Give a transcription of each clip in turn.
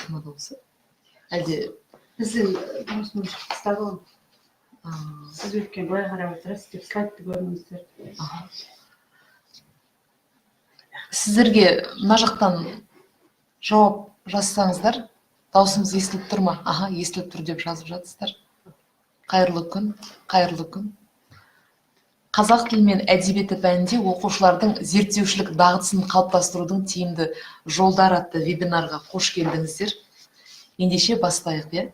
шықпады осы. Әлде біздің жұмысымыз қыста болған. Сіз өткен былай қарап отырасыз деп слайдты көрдіңіздер. Сіздерге мына жақтан жауап жазсаңыздар, даусымыз естіліп тұр ма? Аха, естіліп тұр деп жазып жатсыздар. Қайырлы күн, қайырлы күн. Қазақ тілі мен әдебиеті пәнінде оқушылардың зерттеушілік дағдысын қалыптастырудың тиімді жолдары атты вебинарға қош келдіңіздер. Ендеше бастайық,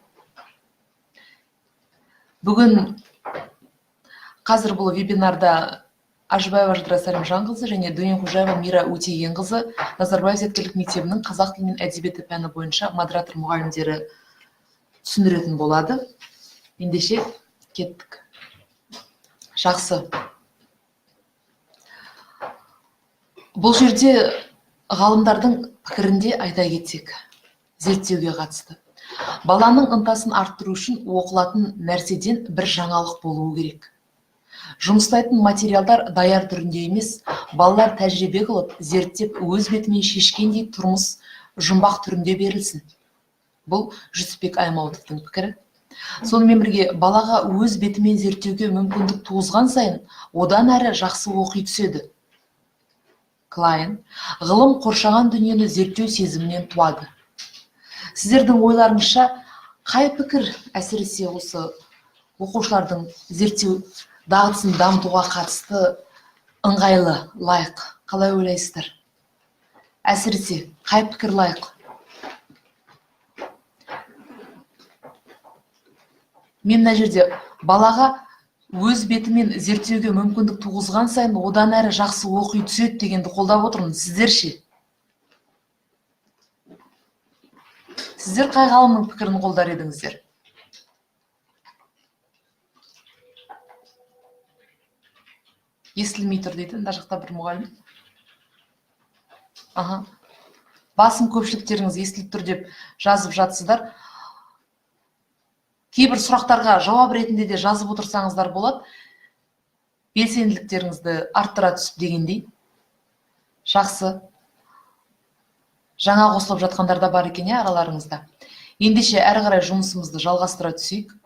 Бүгін қазір бұл вебинарда Ажыбаева Жадыра Сәлімжанқызы және Дөненқожаева Мира Өтегенқызы Назарбаев зияткерлік мектебінің қазақ тілі мен әдебиеті пәні бойынша модератор мұғалімдері түсіндіретін болады. Ендеше кеттік. Жақсы. Бұл жерде ғалымдардың пікірінде айта кетсек, зерттеуге қатысты. Баланың ынтасын арттыру үшін оқылатын нәрседен бір жаңалық болуы керек. Жұмыстайтын материалдар даяр түрінде емес, балалар тәжірибе қылып, зерттеп, өз бетімен шешкендей тұрмыс жұмбақ түрінде берілсін. Бұл Жүсіпбек Аймауытовтың пікірі. Сонымен бірге балаға өз бетімен зерттеуге мүмкіндік туғызған сайын, одан әрі жақсы оқи түседі. Клайн, ғылым қоршаған дүниені зерттеу сезімінен туады. Сіздердің ойларыңызша, қай пікір әсіресе осы оқушылардың зерттеу дағдысын дамытуға қатысты ыңғайлы, лайық? Қалай ойлайсыздар? Әсіресе қай пікір лайық? Мен мына жерде балаға өз бетімен зерттеуге мүмкіндік туғызған сайын, одан әрі жақсы оқи түседі дегенді қолдап отырмын. Сіздер ше? Сіздер қай ғалымның пікірін қолдар едіңіздер? Естілмей тұр дейді, мына жақта бір мұғалім. Басым көпшіліктеріңіз естіліп тұр деп жазып жатсыздар. Кейбір сұрақтарға жауап ретінде де жазып отырсаңыздар болады. Белсенділіктеріңізді арттыра түсіп дегендей. Жақсы. Жаңа қосылып жатқандар да бар екен, араларыңызда. Ендеше әрі қарай жұмысымызды жалғастыра түсейік.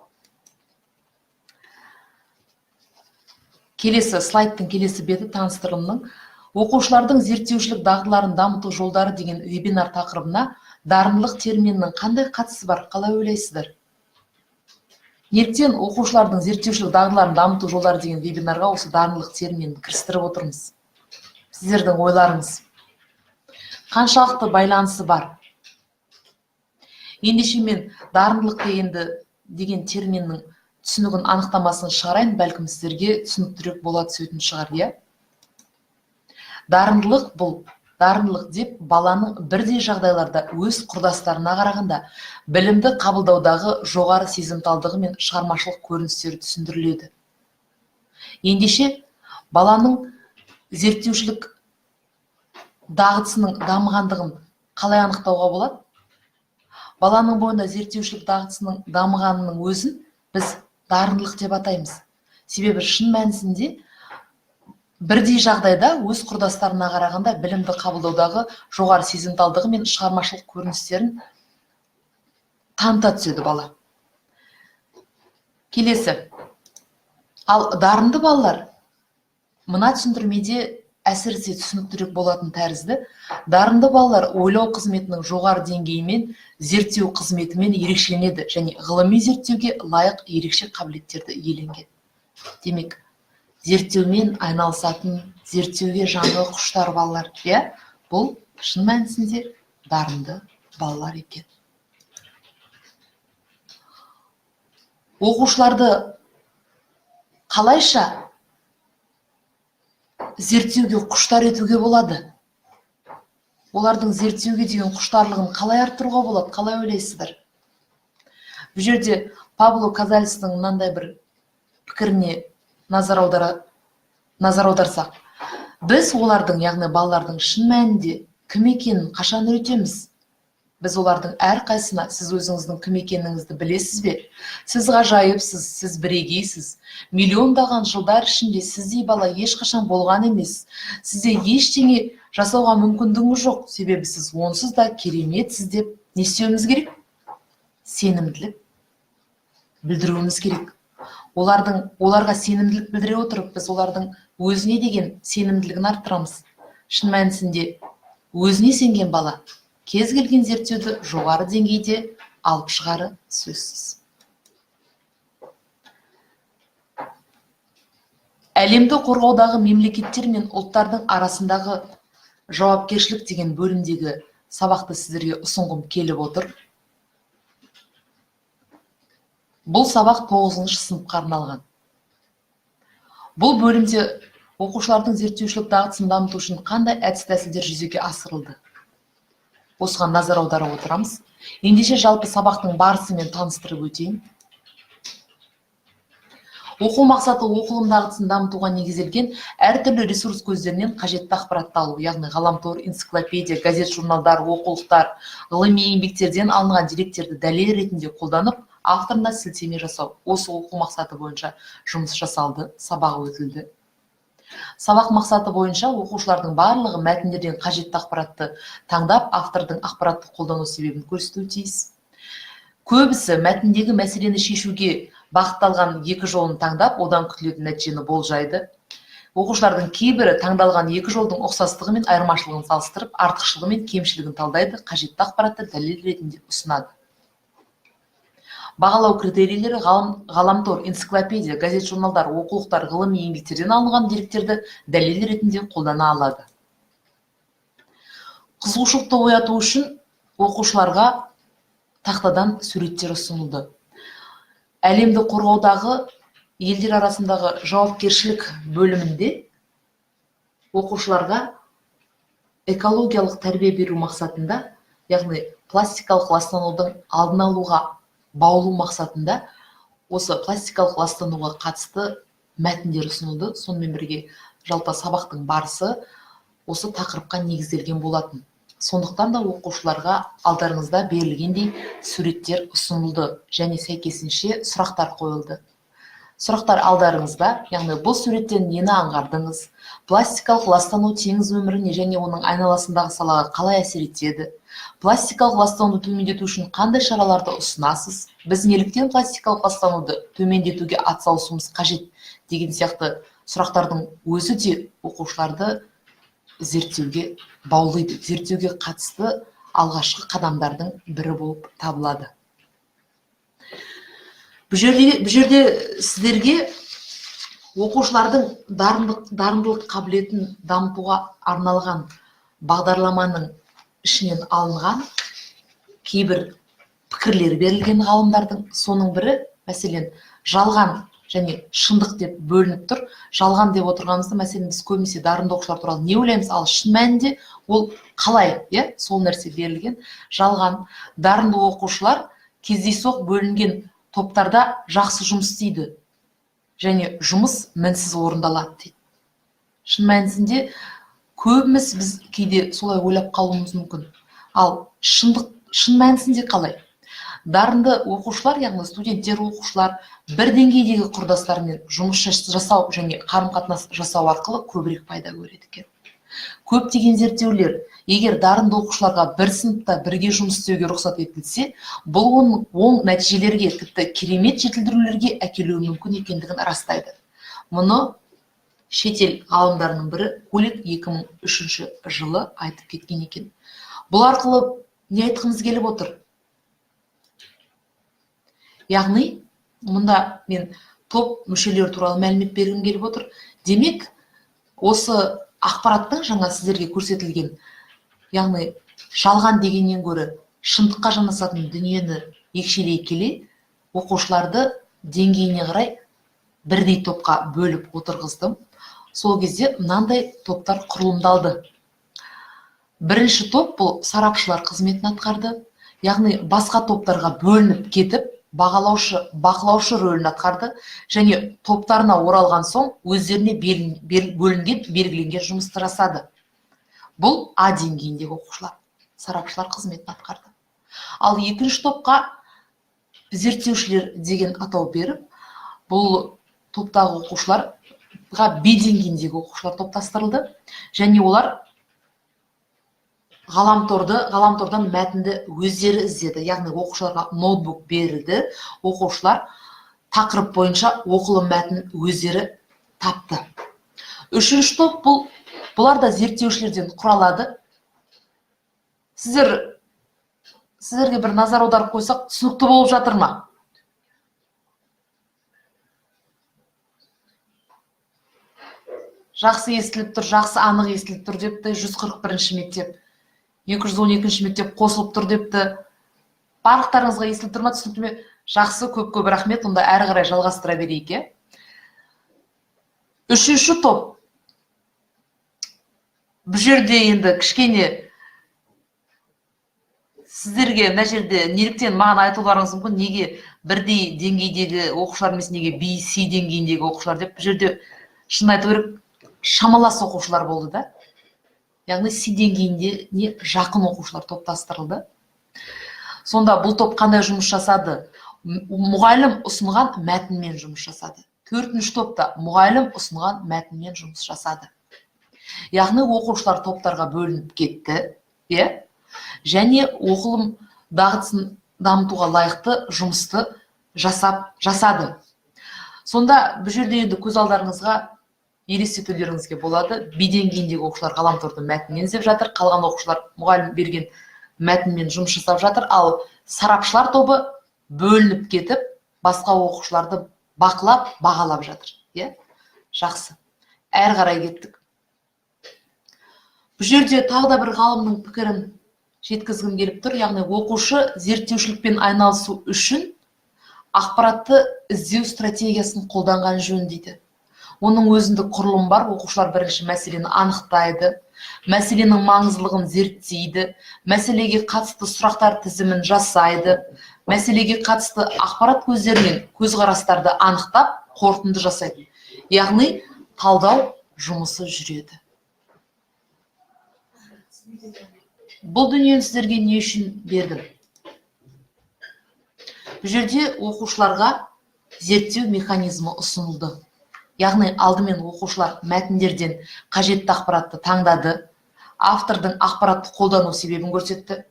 Келесі слайдтың келесі беті таныстырылымның оқушылардың зерттеушілік дағдыларын дамыту жолдары деген вебинар тақырыбына дарындылық терминінің қандай қатысы бар? Қалай ойлайсыздар? Неліктен оқушылардың зерттеушілік дағдыларын дамыту жолдары деген вебинарға осы дарындылық терминін кірістіріп отырмыз? Сіздердің ойларыңыз қаншалықты байланысы бар? Ендеше мен дарындылық деген терминнің түсінігін анықтамасын шығарайын, бәлкім сіздерге түсініктірек бола түсетін шығар, Дарындылық деп баланың бірдей жағдайларда өз құрдастарына қарағанда білімді қабылдаудағы жоғары сезімталдығы мен шығармашылық көріністері түсіндіріледі. Ендеше баланың зерттеушілік дағдысының дамығандығын қалай анықтауға болады? Баланың бойында зерттеушілік дағдысының дамығанының өзін біз дарындылық деп атаймыз. Себебі шын мәнісінде бірдей жағдайда өз құрдастарына қарағанда білімді қабылдаудағы жоғары сезімталдығы мен шығармашылық көріністерін таныта түседі бала. Келесі. Ал дарынды балалар мына түсіндірмеде әсіресе түсініктірек болатын тәрізді. Дарынды балалар ойлау қызметінің жоғары деңгейімен зерттеу қызметімен ерекшеленеді және ғылыми зерттеуге лайық ерекше қабілеттерді иеленген. Демек, зерттеумен айналысатын, зерттеуге жаны құштар балалар, бұл шын мәнісінде дарынды балалар екен. Оқушыларды қалайша зерттеуге құштар етуге болады? Олардың зерттеуге деген құштарлығын қалай арттыруға болады? Қалай ойлайсыздар? Бұл жерде Пабло Казальстың мынандай бір пікіріне назар аударсақ, біз олардың, яғни балалардың шын мәнінде кім екенін қашан үйретеміз? Біз олардың әрқайсына сіз өзіңіздің кім екеніңізді білесіз бе? Сіз ғажайыпсыз, сіз бірегейсіз. Миллиондаған жылдар ішінде сіздей бала ешқашан болған емес. Сізде ештеңе жасауға мүмкіндігіңіз жоқ, себебі сіз онсыз да кереметсіз деп не істеуіміз керек? Сенімділік білдіруіміз керек. Оларға сенімділік білдіре отырып, біз олардың өзіне деген сенімділігін арттырамыз. Шын мәнісінде өзіне сенген бала кез келген зерттеуді жоғары деңгейде алып шығары сөзсіз. Әлемді қорғаудағы мемлекеттер мен ұлттардың арасындағы жауапкершілік деген бөлімдегі сабақты сіздерге ұсынғым келіп отыр. Бұл сабақ 9-шы сыныпқа арналған. Бұл бөлімде оқушылардың зерттеушілік дағдысын дамыту үшін қандай әдіс-тәсілдер жүзеге асырылды? Осыған назар аударып отырамыз. Ендеше жалпы сабақтың барысымен таныстырып өтейін. Оқу мақсаты оқылым дағдысын дамытуға негізделген әртүрлі ресурс көздерінен қажетті ақпаратты алу, яғни ғаламтор, энциклопедия, газет, журналдар, оқулықтар, ғылыми еңбектерден алынған деректерді дәлел ретінде қолданып, авторына сілтеме жасау. Осы оқу мақсаты бойынша жұмыс жасалды, сабағы өтілді. Сабақ мақсаты бойынша оқушылардың барлығы мәтіндерден қажетті ақпаратты таңдап, автордың ақпаратты қолдану себебін көрсетуі тиіс. Көбісі мәтіндегі мәселені шешуге бағытталған екі жолын таңдап, одан күтілетін нәтижені болжайды. Оқушылардың кейбірі таңдалған екі жолдың ұқсастығы мен айырмашылығын салыстырып, артықшылығы мен кемшілігін талдайды, қажетті ақпаратты дәлел ретінде ұсынады. Бағалау критерийлері ғаламтор, энциклопедия, газет, журналдар, оқулықтар, ғылыми еңбектерден алынған деректерді дәлел ретінде қолдана алады. Қызығушылықты ояту үшін оқушыларға тақтадан суреттер ұсынылды. Әлемді қорғаудағы елдер арасындағы жауапкершілік бөлімінде оқушыларға экологиялық тәрбие беру мақсатында, яғни пластикалық ластанудың алдын алуға баулу мақсатында осы пластикалық ластануға қатысты мәтіндер ұсынылды. Сонымен бірге жалпы сабақтың барысы осы тақырыпқа негізделген болатын. Сондықтан да оқушыларға алдарыңызда берілгендей суреттер ұсынылды және сәйкесінше сұрақтар қойылды. Сұрақтар алдарыңызда, яғни бұл суреттен нені аңғардыңыз? Пластикалық ластану теңіз өміріне және оның айналасындағы салаға қалай әсер етеді? Пластикалық ластануды төмендету үшін қандай шараларды ұсынасыз? Біз неліктен пластикалық ластануды төмендетуге атсалысуымыз қажет деген сияқты сұрақтардың өзі де оқушыларды зерттеуге баулиды, зерттеуге қатысты алғашқы қадамдардың бірі болып табылады. Бұл жерде сіздерге оқушылардың дарындылық қабілетін дамытуға арналған бағдарламаның ішінен алынған кейбір пікірлер берілген ғалымдардың. Соның бірі, мәселен, жалған және шындық деп бөлініп тұр. Жалған деп отырғанымызда, мәселен, біз көбінесе дарынды оқушылар туралы не ойлаймыз, ал шын мәнінде ол қалай, сол нәрсе берілген. Жалған, дарынды оқушылар кездейсоқ бөлінген топтарда жақсы жұмыс істейді және жұмыс мінсіз орындалады дейді. Шын мәнісінде көбіміз біз кейде солай ойлап қалуымыз мүмкін. Ал шын мәнісінде қалай? Дарынды оқушылар, яғни студенттер, оқушылар бір деңгейдегі құрдастармен жұмыс жасау және қарым-қатынас жасау арқылы көбірек пайда көреді екен. Көптеген зерттеулер, егер дарынды оқушыларға бір сыныпта бірге жұмыс істеуге рұқсат етілсе, бұл оның оң нәтижелерге, тіпті керемет жетілдірулерге әкелуі мүмкін екендігін растайды. Мұны шетел ғалымдарының бірі Кулик 2003 жылы айтып кеткен екен. Бұл арқылы не айтқымыз келіп отыр? Яғни, мұнда мен топ мүшелері туралы мәлімет бергім келіп отыр. Демек, осы ақпараттың жаңа сіздерге көрсетілген, яғни жалған дегеннен гөрі шындыққа жанасатын дүниені екшелей келе, оқушыларды деңгейіне қарай бірдей топқа бөліп отырғыздым. Сол кезде мынандай топтар құрылымдалды. Бірінші топ бұл сарапшылар қызметін атқарды, яғни басқа топтарға бөлініп кетіп, бақылаушы рөлін атқарды және топтарына оралған соң өздеріне белгіленген жұмысты жасады. Бұл А деңгейіндегі оқушылар, сарапшылар қызметін атқарды. Ал екінші топқа зерттеушілер деген атау беріп, бұл топтағы оқушыларға Б деңгейіндегі оқушылар топтастырылды және олар ғаламтордан мәтінді өздері іздеді. Яғни оқушыларға ноутбук берілді. Оқушылар тақырып бойынша оқылым мәтінін өздері тапты. Үшінші топ бұлар да зерттеушілерден құралады. Сіздерге бір назар аударып қойсақ, түсінікті болып жатыр ма? Жақсы естіліп тұр, жақсы анық естіліп тұр депті. 141-ші мектеп, 212-ші мектеп қосылып тұр депті. Барлықтарыңызға естіліп тұр ма, түсінікті ме? Жақсы, көп рахмет. Онда әрі қарай жалғастыра берейік. Үшінші топ. Бұл жерде енді кішкене сіздерге мына жерде неліктен маған айтуларыңыз мүмкін, неге бірдей деңгейдегі оқушылар емес, неге B, C деңгейіндегі оқушылар деп. Бұл жерде шын айту керек, шамалас оқушылар болды да. Яғни C деңгейінде не жақын оқушылар топтастырылды. Сонда бұл топ қандай жұмыс жасады? Мұғалім ұсынған мәтінмен жұмыс жасады. Төртінші топта мұғалім ұсынған мәтінмен жұмыс жасады. Яғни оқушылар топтарға бөлініп кетті, және оқылым дағдысын дамытуға лайықты жұмысты жасады. Сонда бұл жерде енді көз алдарыңызға елестетулеріңізге болады. B деңгейіндегі оқушылар ғаламторды мәтіннен іздеп жатыр, қалған оқушылар мұғалім берген мәтінмен жұмыс жасап жатыр, ал сарапшылар тобы бөлініп кетіп, басқа оқушыларды бақылап, бағалап жатыр. Жақсы. Әрі қарай кеттік. Бұл жерде тағы да бір ғалымның пікірін жеткізгім келіп тұр. Яғни оқушы зерттеушілікпен айналысу үшін ақпаратты іздеу стратегиясын қолданған жөн дейді. Оның өзіндік құрылымы бар. Оқушылар бірінші мәселені анықтайды, мәселенің маңыздылығын зерттейді, мәселеге қатысты сұрақтар тізімін жасайды, мәселеге қатысты ақпарат көздерінен көзқарастарды анықтап, қорытынды жасайды. Яғни талдау жұмысы жүреді. Бұл дүниені сіздерге не үшін бердім? Бұл жерде оқушыларға зерттеу механизмі ұсынылды. Яғни алдымен оқушылар мәтіндерден қажетті ақпаратты таңдады, автордың ақпаратты қолдану себебін көрсетті.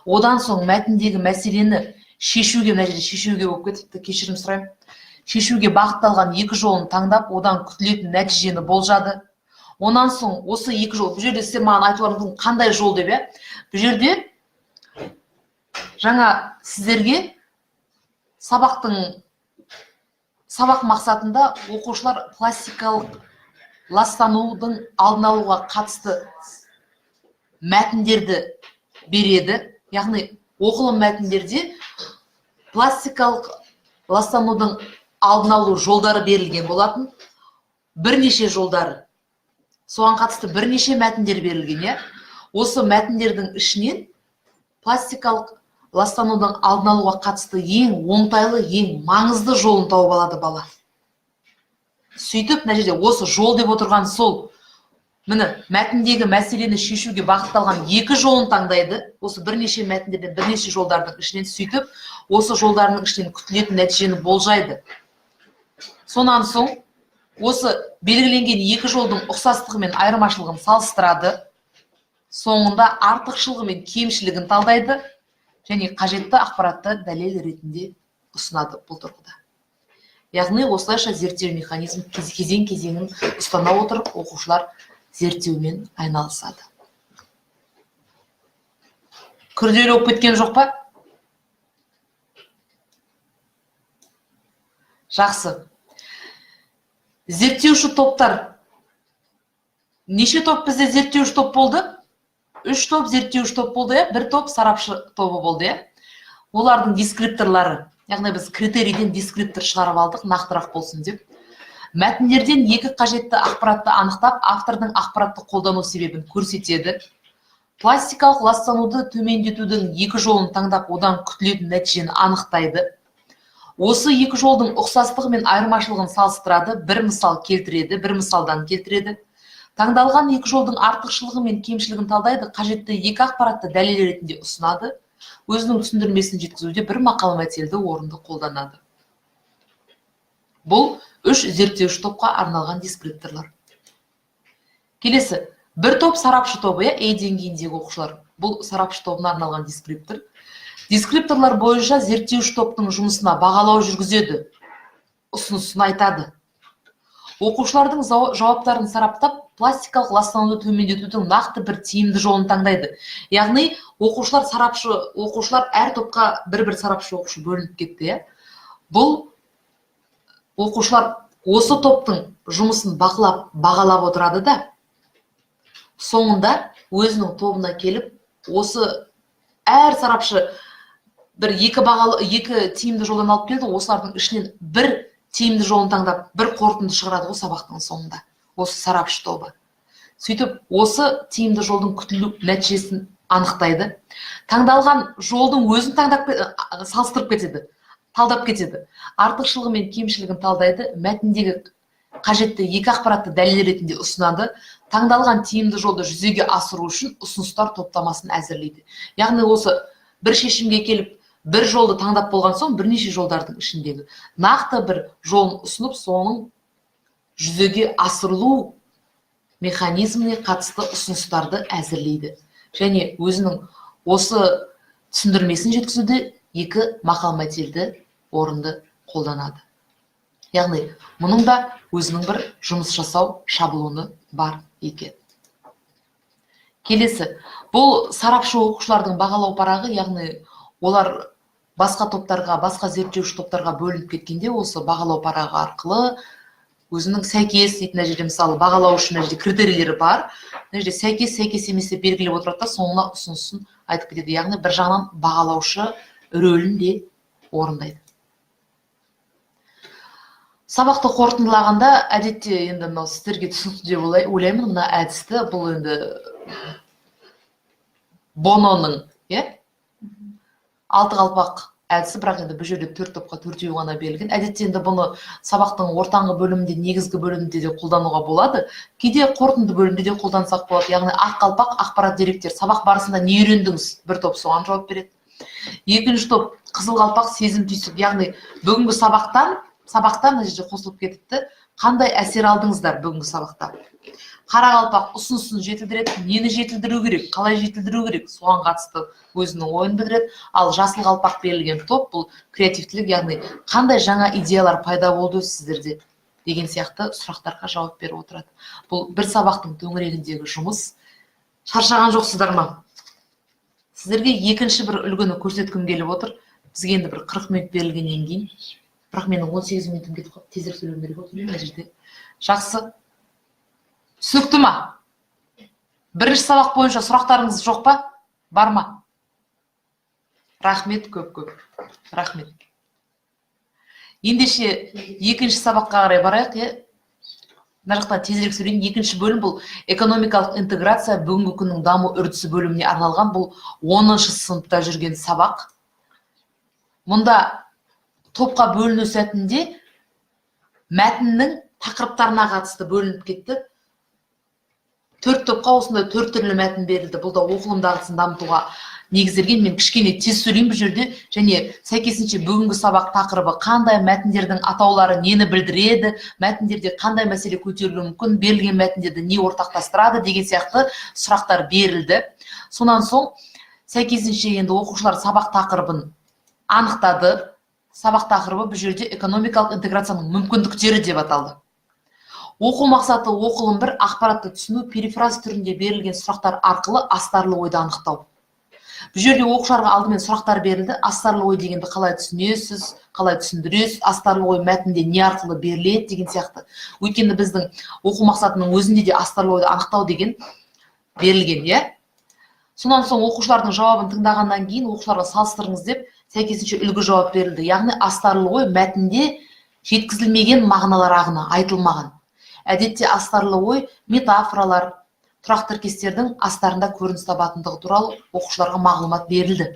Одан соң мәтіндегі мәселені шешуге болып кетіпті, кешірім сұраймын. Шешуге бағытталған екі жолын таңдап, одан күтілетін нәтижені болжады. Онан соң осы екі жол, бұл жерде сіздер маған айтуларыңыз қандай жол деп, бұл жерде жаңа сіздерге сабақ мақсатында оқушылар классикалық ластанудың алдын алуға қатысты мәтіндерді береді. Яғни оқылым мәтіндерде классикалық ластанудың алдын алу жолдары берілген болатын. Бірнеше жолдары. Соған қатысты бірнеше мәтіндер берілген. Осы мәтіндердің ішінен пластикалық ластанудың алдын алуға қатысты ең оңтайлы, ең маңызды жолын тауып алады бала. Сөйтіп, мына жерде осы жол деп отырған сол, міне, мәтіндегі мәселені шешуге бағытталған екі жолын таңдайды. Осы бірнеше мәтіндерден, бірнеше жолдардың ішінен сөйтіп, осы жолдардың ішінен күтілетін нәтижені болжайды. Сонан соң, осы белгіленген екі жолдың ұқсастығы мен айырмашылығын салыстырады. Соңында артықшылығы мен кемшілігін талдайды және қажетті ақпаратты дәлел ретінде ұсынады бұл тұрғыда. Яғни осылайша зерттеу механизм кезең-кезеңін ұстана отырып, оқушылар зерттеумен айналысады. Күрделі болып кеткен жоқ па? Жақсы. Зерттеуші топтар. Неше топ бізде зерттеуші топ болды? 3 топ зерттеуші топ болды, бір топ сарапшы тобы болды. Олардың дескрипторлары, яғни біз критерийден дескриптор шығарып алдық, нақтырақ болсын деп. Мәтіндерден екі қажетті ақпаратты анықтап, автордың ақпаратты қолдану себебін көрсетеді. Пластикалық ластануды төмендетудің екі жолын таңдап, одан күтілетін нәтижені анықтайды. Осы екі жолдың ұқсастығы мен айырмашылығын салыстырады, бір мысал келтіреді, бір мысалдан келтіреді. Таңдалған екі жолдың артықшылығы мен кемшілігін талдайды, қажетті екі ақпаратты дәлел ретінде ұсынады, өзінің түсіндірмесін жеткізуде бір мақал мәтелді орынды қолданады. Бұл 3 зерттеуші топқа арналған дескрипторлар. Келесі, бір топ сарапшы тобы, A деңгейіндегі оқушылар. Бұл сарапшы тобына арналған дескриптор. Дескрипторлар бойынша зерттеуші топтың жұмысына бағалау жүргізеді, ұсынысын айтады. Оқушылардың жауаптарын сараптап, пластикалық ластануды төмендетудің нақты бір тиімді жолын таңдайды. Яғни, оқушылар әр топқа бір сарапшы оқушы бөлініп кетті. Бұл оқушылар осы топтың жұмысын бағалап отырады да, соңында өзінің тобына келіп, осы әр сарапшы екі тиімді жолдан алып келді, осылардың ішінен бір тиімді жолын таңдап, бір қорытынды шығарады ғой сабақтың соңында, осы сарапшы тобы. Сөйтіп, осы тиімді жолдың күтілу нәтижесін анықтайды. Таңдалған жолдың өзін салыстырып кетеді, талдап кетеді. Артықшылығы мен кемшілігін талдайды, мәтіндегі қажетті екі ақпаратты дәлел ретінде ұсынады, таңдалған тиімді жолды жүзеге асыру үшін ұсыныстар топтамасын әзірлейді. Яғни осы бір шешімге келіп, бір жолды таңдап болған соң, бірнеше жолдардың ішіндегі нақты бір жолын ұсынып, соның жүзеге асырылу механизміне қатысты ұсыныстарды әзірлейді. Және өзінің осы түсіндірмесін жеткізуде екі мақал-мәтелді орынды қолданады. Яғни, мұның да өзінің бір жұмыс жасау шаблоны бар екен. Келесі, бұл сарапшы оқушылардың бағалау парағы, яғни олар басқа топтарға, басқа зерттеуші топтарға бөлініп кеткенде, осы бағалау парағы арқылы өзінің сәйкес дейтін жерде, мысалы, бағалау үшін критерийлері бар, сәйкес еместі белгілеп отырады, соңына ұсынысын айтып кетеді. Яғни, бір жағынан бағалаушы рөлін де орындайды. Сабақты қорытындылағанда, әдетте енді сіздерге түсінікті деп ойлаймын, мына әдісті, бұл енді Бононың, алты қалпақ әдісі, бірақ енді бұл жерде 4 топқа 4-еу ғана берілген. Әдетте енді бұны сабақтың ортаңғы бөлімінде, негізгі бөлімінде де қолдануға болады. Кейде қорытынды бөлімде де қолдансақ болады. Яғни ақ қалпақ, ақпарат деректер, сабақ барысында не үйрендіңіз? Бір топ соған жауап береді. Екінші топ қызыл қалпақ, сезім түйсік. Яғни бүгінгі сабақтан мына жерде қосылып кетіпті. Қандай әсер алдыңыздар бүгінгі сабақта? Қара қалпақ ұсынысын жетілдіреді, нені жетілдіру керек, қалай жетілдіру керек, соған қатысты өзінің ойын білдіреді. Ал жасыл қалпақ берілген топ, бұл креативтілік, яғни қандай жаңа идеялар пайда болды сіздерде деген сияқты сұрақтарға жауап беріп отырады. Бұл бір сабақтың төңірегіндегі жұмыс. Шаршаған жоқсыздар ма? Сіздерге екінші бір үлгіні көрсеткім келіп отыр. Бізге енді бір 40 минут берілгеннен кейін, бірақ менің 18 минутым кетіп қалды, тезірек сөйлеуім керек отыр мына жерде. Жақсы. Түсінікті ма? Бірінші сабақ бойынша сұрақтарыңыз жоқ па? Бар ма? Рахмет, көп. Рахмет. Ендеше екінші сабаққа қарай барайық. Мына жақтан тезірек сөйлейін. Екінші бөлім бұл экономикалық интеграция бүгінгі күннің даму үрдісі бөліміне арналған. Бұл 10-шы сыныпта жүрген сабақ. Мұнда топқа бөліну сәтінде мәтіннің тақырыптарына қатысты бөлініп кетті. 4 топқа осындай 4 түрлі мәтін берілді. Бұл да оқылым дағдысын дамытуға негізделген. Мен кішкене тез сөйлеймін бұл жерде, және сәйкесінше бүгінгі сабақ тақырыбы қандай мәтіндердің атаулары нені білдіреді, мәтіндерде қандай мәселе көтерілуі мүмкін, берілген мәтіндерді не ортақтастырады деген сияқты сұрақтар берілді. Сонан соң сәйкесінше енді оқушылар сабақ тақырыбын анықтады. Сабақ тақырыбы бұл жерде экономикалық интеграцияның мүмкіндіктері деп аталды. Оқу мақсаты оқылым бір ақпаратты түсіну, перифраз түрінде берілген сұрақтар арқылы астарлы ойды анықтау. Бұл жерде оқушыларға алдымен сұрақтар берілді. Астарлы ой дегенді қалай түсінесіз, қалай түсіндіресіз, астарлы ой мәтінде не арқылы беріледі деген сияқты. Өйткені біздің оқу мақсатының өзінде де астарлы ойды анықтау деген берілген, Сонан соң оқушылардың жауабын тыңдағаннан кейін оқушыларға салыстырыңыз деп сәйкесінше үлгі жауап берілді. Яғни астарлы ой мәтінде жеткізілмеген мағыналар ағыны айтылмаған. Әдетте астарлы ой метафоралар, тұрақ тіркестердің астарында көрініс табатындығы туралы оқушыларға мағлұмат берілді.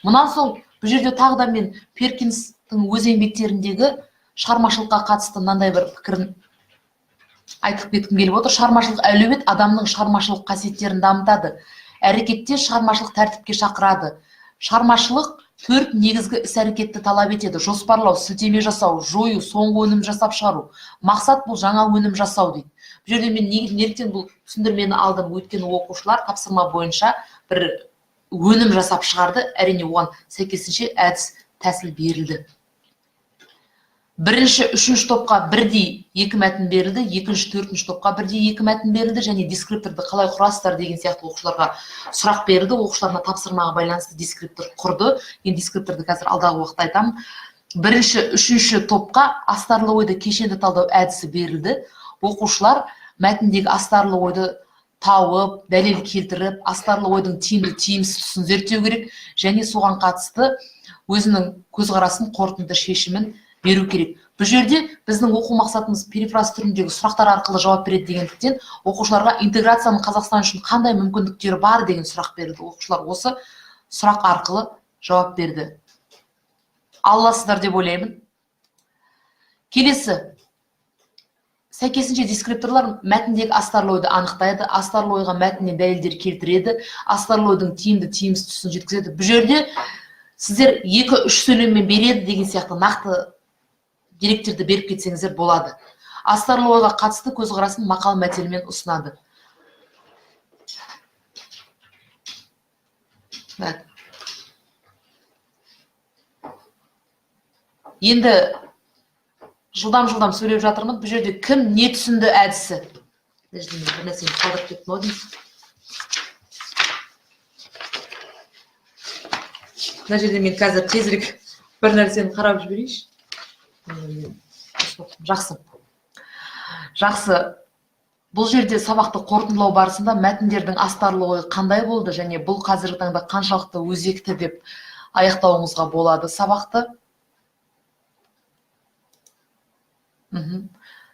Мұнан соң бұл жерде тағы да мен Перкинстің өз еңбектеріндегі шығармашылыққа қатысты мынандай бір пікірін айтып кеткім келіп отыр. Шығармашылық әлеует адамның шығармашылық қасиеттерін дамытады. Әрекетте шығармашылық тәртіпке шақырады. Шығармашылық 4 негізгі іс-әрекетті талап етеді: жоспарлау, сілтеме жасау, жою, соңғы өнім жасап шығару. Мақсат бұл жаңа өнім жасау дейді. Бұл жерде мен неліктен бұл түсіндірмені алдым, өйткені оқушылар тапсырма бойынша бір өнім жасап шығарды, әрине оған сәйкесінше әдіс тәсіл берілді. Бірінші, үшінші топқа бірдей 2 мәтін берілді, екінші, төртінші топқа бірдей 2 мәтін берілді, және дескрипторды қалай құрасыздар деген сияқты оқушыларға сұрақ берілді. Оқушыларына тапсырмаға байланысты дескриптор құрды. Енді дескрипторды қазір алдағы уақытта айтамын. Бірінші, үшінші топқа астарлы ойды кешенді талдау әдісі берілді. Оқушылар мәтіндегі астарлы ойды тауып, дәлел келтіріп, астарлы ойдың тиімді тиімсіз тұсын зерттеу керек, және соған қатысты өзінің көзқарасын, қорытынды шешімін беру керек. Бұл жерде біздің оқу мақсатымыз перефраз түріндегі сұрақтар арқылы жауап береді дегендіктен, оқушыларға интеграцияның Қазақстан үшін қандай мүмкіндіктері бар деген сұрақ берілді. Оқушылар осы сұрақ арқылы жауап берді. Аласыздар деп ойлаймын. Келесі. Сәйкесінше дескрипторлар мәтіндегі астарлы ойды анықтайды, астарлы ойға мәтіннен дәлелдер келтіреді, астарлы ойдың тиімді тиімсіз тұсын жеткізеді. Бұл жерде сіздер 2-3 сөйлеммен береді деген сияқты нақты деректерді беріп кетсеңіздер болады. Астарлы ойға қатысты көзқарасын мақал мәтелмен ұсынады. Енді жылдам сөйлеп жатырмын. Бұл жерде кім не түсінді әдісі? Бір нәрсені қалдырып кеттім ау дейсіз. Мына жерде мен қазір тезірек бір нәрсені қарап жіберейінші. Жақсы. Бұл жерде сабақты қорытындылау барысында мәтіндердің астарлы ойы қандай болды, және бұл қазіргі таңда қаншалықты өзекті деп аяқтауыңызға болады сабақты.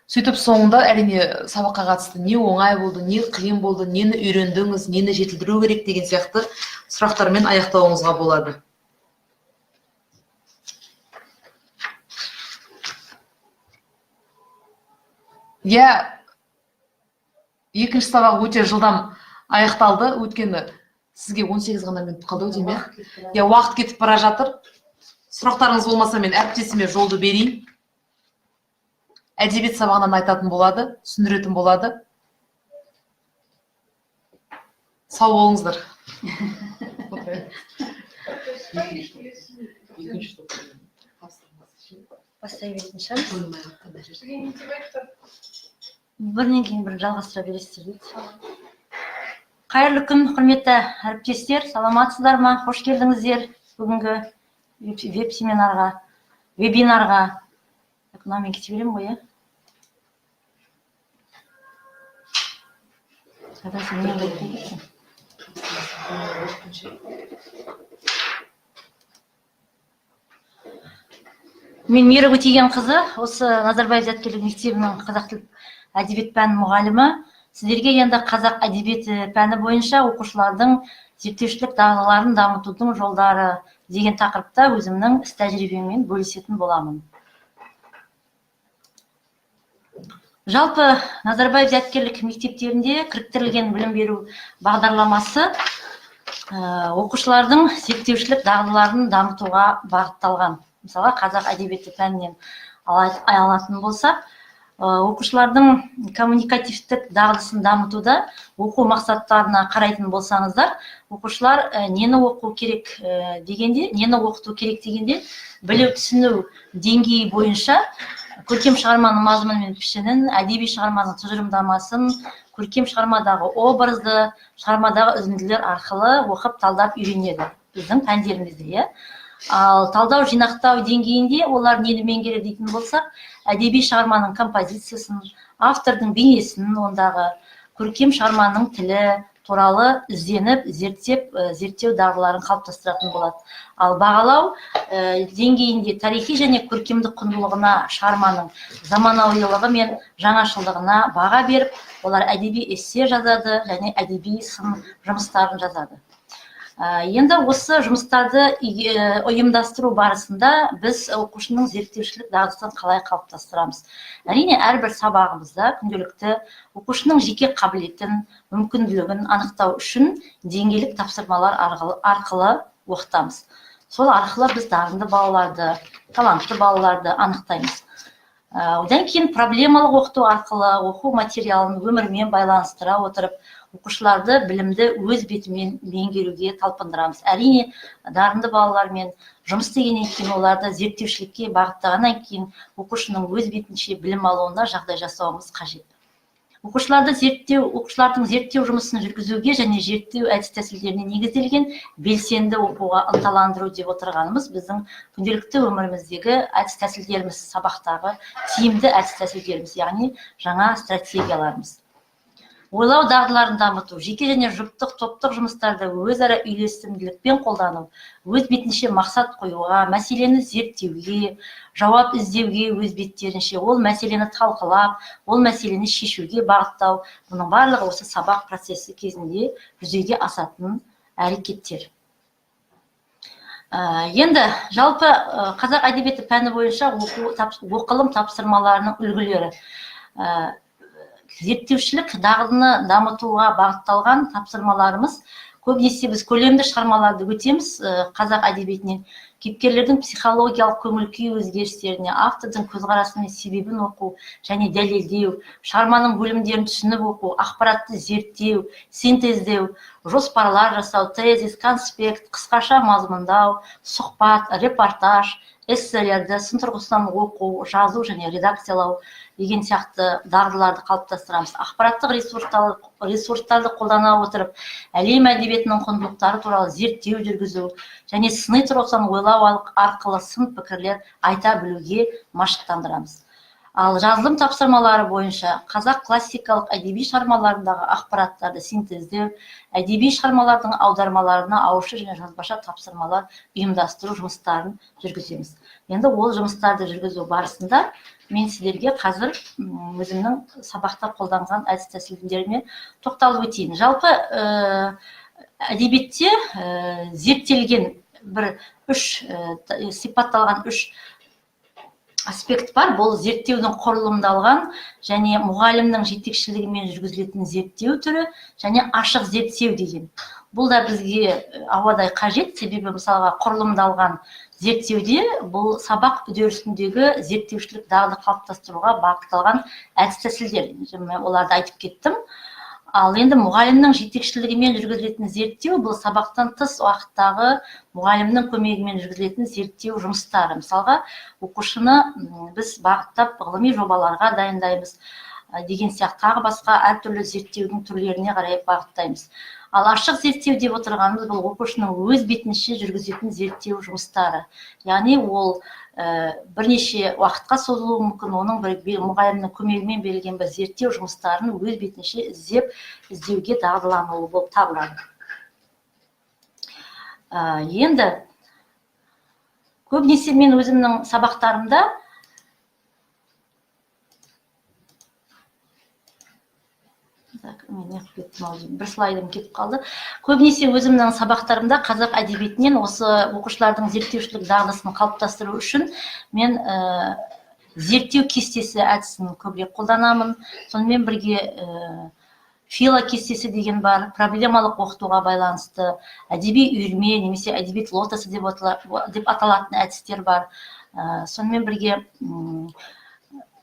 Сөйтіп соңында әрине сабаққа қатысты не оңай болды, не қиын болды, нені үйрендіңіз, нені жетілдіру керек деген сияқты сұрақтармен аяқтауыңызға болады. Екінші сабақ өте жылдам аяқталды, өткені сізге 18 ғана минут қалды деймін. Уақыт кетіп бара жатыр. Сұрақтарыңыз болмаса мен әріптесіме жолды берейін. Әдебиет сабағынан айтатын болады, түсіндіретін болады. Сау болыңыздар. Бастай беретін шығар. Бірінен кейін бір жалғастыра бересіздер дейді. Қайырлы күн, құрметті әріптестер, саламатсыздар ма? Қош келдіңіздер бүгінгі вебинарға. Мынамен кете беремін ғой, Мен Мира Өтеген-қызы, осы Назарбаев зияткерлік мектебінің қазақ тіл әдебиет пәні мұғалімі. Сіздерге енді қазақ әдебиеті пәні бойынша оқушылардың зерттеушілік дағдыларын дамытудың жолдары деген тақырыпта өзімнің іс тәжірибеммен бөлісетін боламын. Жалпы Назарбаев зияткерлік мектептерінде кіріктірілген білім беру бағдарламасы оқушылардың зерттеушілік дағдыларын дамытуға бағытталған. Мысалы, қазақ әдебиеті пәнінен алатын болсақ, оқушылардың коммуникативтік дағдысын дамытуда оқу мақсаттарына қарайтын болсаңыздар, оқушылар нені оқу керек дегенде, нені оқыту керек дегенде, білу түсіну деңгейі бойынша көркем шығарманың мазмұны мен пішінін, әдеби шығарманың тұжырымдамасын, көркем шығармадағы образды, шығармадағы үзінділер арқылы оқып талдап үйренеді біздің пәндерімізде. Ал талдау жинақтау деңгейінде олар нені меңгереді дейтін болсақ, әдеби шығарманың композициясын, автордың бейнесін, ондағы көркем шығарманың тілі туралы ізденіп, зерттеу дағдыларын қалыптастыратын болады. Ал бағалау деңгейінде тарихи және көркемдік құндылығына, шығарманың заманауилығы мен жаңашылдығына баға беріп, олар әдеби эссе жазады және әдеби сын жұмыстарын жазады. Енді осы жұмыстарды ұйымдастыру барысында біз оқушының зерттеушілік дағдысын қалай қалыптастырамыз? Әрине, әрбір сабағымызда күнделікті оқушының жеке қабілетін, мүмкінділігін анықтау үшін деңгейлік тапсырмалар арқылы оқытамыз. Сол арқылы біз дарынды балаларды, талантты балаларды анықтаймыз. Одан кейін проблемалық оқыту арқылы оқу материалын өмірмен байланыстыра отырып, оқушыларды білімді өз бетімен меңгеруге талпындырамыз. Әрине, дарынды балалармен жұмыс істегеннен кейін оларды зерттеушілікке бағыттағаннан кейін оқушының өз бетінше білім алуына жағдай жасауымыз қажет. Оқушылардың зерттеу жұмысын жүргізуге және зерттеу әдіс тәсілдеріне негізделген белсенді оқуға ынталандыру деп отырғанымыз біздің күнделікті өміріміздегі әдіс тәсілдеріміз, сабақтағы тиімді әдіс тәсілдеріміз, яғни жаңа стратегияларымыз. Ойлау дағдыларын дамыту, жеке және жұптық, топтық жұмыстарды өзара үйлесімділікпен қолдану, өз бетінше мақсат қоюға, мәселені зерттеуге, жауап іздеуге өз беттерінше, ол мәселені талқылап, ол мәселені шешуге бағыттау, бұның барлығы осы сабақ процесі кезінде жүзеге асатын әрекеттер. Енді жалпы қазақ әдебиеті пәні бойынша оқылым тапсырмаларының үлгілері. Зерттеушілік дағдыны дамытуға бағытталған тапсырмаларымыз көбінесе біз көлемді шығармаларды өтеміз. Қазақ әдебиетінен кейіпкерлердің психологиялық көңіл-күй өзгерістеріне, автордың көзқарасы мен себебін оқу және дәлелдеу, шығарманың бөлімдерін түсініп оқу, ақпаратты зерттеу, синтездеу, жоспарлар жасау, тезис, конспект, қысқаша мазмұндау, сұхбат, репортаж, эсселерді сын тұрғысынан оқу, жазу және редакциялау деген сияқты дағдыларды қалыптастырамыз. Ақпараттық ресурстарды қолдана отырып, әлем әдебиетінің құндылықтары туралы зерттеу жүргізу және сыни тұрғысынан ойлау арқылы сын пікірлер айта білуге машықтандырамыз. Ал жазылым тапсырмалары бойынша қазақ классикалық әдеби шығармаларындағы ақпараттарды синтездеу, әдеби шығармалардың аудармаларына ауызша және жазбаша тапсырмалар ұйымдастыру жұмыстарын жүргіземіз. Енді ол жұмыстарды жүргізу барысында мен сіздерге қазір өзімнің сабақта қолданған әдіс тәсілдеріме тоқталып өтейін. Жалпы әдебиетте зерттелген сипатталған үш аспект бар. Бұл зерттеудің құрылымдалған және мұғалімнің жетекшілігімен жүргізілетін зерттеу түрі және ашық зерттеу деген. Бұл да бізге ауадай қажет, себебі мысалға құрылымдалған зерттеуде бұл сабақ үдерісіндегі зерттеушілік дағды қалыптастыруға бағытталған әдіс тәсілдер. Оларды айтып кеттім. Ал енді мұғалімнің жетекшілігімен жүргізілетін зерттеу бұл сабақтан тыс уақыттағы мұғалімнің көмегімен жүргізілетін зерттеу жұмыстары. Мысалға, оқушыны біз бағыттап ғылыми жобаларға дайындаймыз деген сияқты тағы басқа әртүрлі зерттеудің түрлеріне қарай бағыттаймыз. Ал ашық зерттеу деп отырғанымыз бұл оқушының өз бетінше жүргізетін зерттеу жұмыстары. Яғни ол бірнеше уақытқа созылуы мүмкін, оның мұғалімнің көмегімен берілген бір зерттеу жұмыстарын өз бетінше іздеуге дағдылануы болып табылады. Енді көбінесе мен өзімнің сабақтарымда бір слайдым кетіп қалды. Көбінесе өзімнің сабақтарымда қазақ әдебиетінен осы оқушылардың зерттеушілік дағдысын қалыптастыру үшін мен зерттеу кестесі әдісін көбірек қолданамын. Сонымен бірге фило кестесі деген бар, проблемалық оқытуға байланысты әдеби үйірме немесе әдебиет лотосы деп аталатын әдістер бар. Сонымен бірге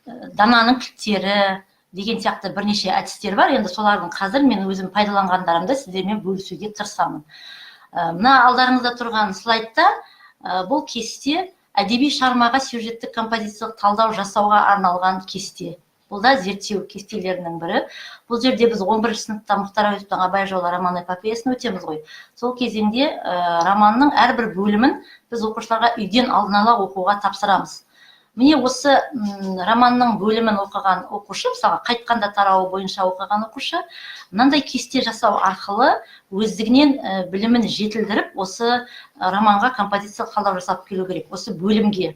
дананың кілттері деген сияқты бірнеше әдістер бар. Енді солардың қазір мен өзім пайдаланғандарымды сіздермен бөлісуге тырысамын. Мына алдарыңызда тұрған слайдта бұл кесте әдеби шығармаға сюжеттік композициялық талдау жасауға арналған кесте. Бұл да зерттеу кестелерінің бірі. Бұл жерде біз 11-ші сыныпта Мұхтар Әуезовтің Абай жолы роман эпопеясын өтеміз ғой. Сол кезеңде романның әрбір бөлімін біз оқушыларға үйден алдын ала оқуға тапсырамыз. Міне осы романның бөлімін оқыған оқушы, мысалға қайтқанда тарауы бойынша оқыған оқушы, мынандай кесте жасау арқылы өздігінен білімін жетілдіріп, осы романға композициялық талдау жасап келу керек, осы бөлімге.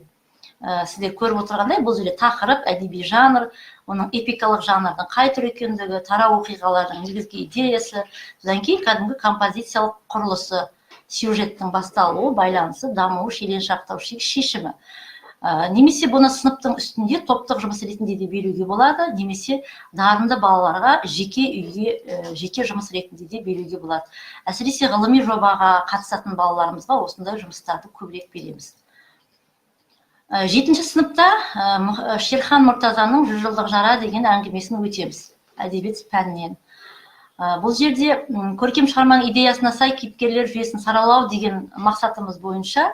Сіздер көріп отырғандай, бұл жерде тақырып, әдеби жанр, оның эпикалық жанрдың қай түр екендігі, тарау оқиғалардың негізгі идеясы, содан кейін кәдімгі композициялық құрылысы, сюжеттің басталуы, байланысы, дамуы, шиеленшақтаушы шешімі. Немесе бұны сыныптың үстінде топтық жұмыс ретінде де беруге болады, немесе дарынды балаларға жеке үйге, жеке жұмыс ретінде де беруге болады. Әсіресе ғылыми жобаға қатысатын балаларымызға осындай жұмыстарды көбірек береміз. 7-ші сыныпта Шерхан Мұртазаның 100 жылдық жара деген әңгімесін өтеміз әдебиет пәнінен. Бұл жерде көркем шығарманың идеясына сай кейіпкерлер жүйесін саралау деген мақсатымыз бойынша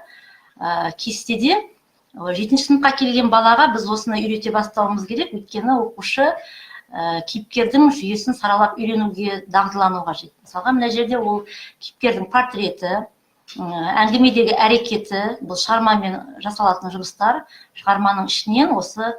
кестеде 7-ші сыныпқа келген балаға біз осыны үйрете бастауымыз керек, өйткені оқушы кейіпкердің жүйесін саралап үйренуге дағдылану қажет. Мысалға, мына жерде ол кейіпкердің портреті, әңгімедегі әрекеті, бұл шығармамен жасалатын жұмыстар, шығарманың ішінен осы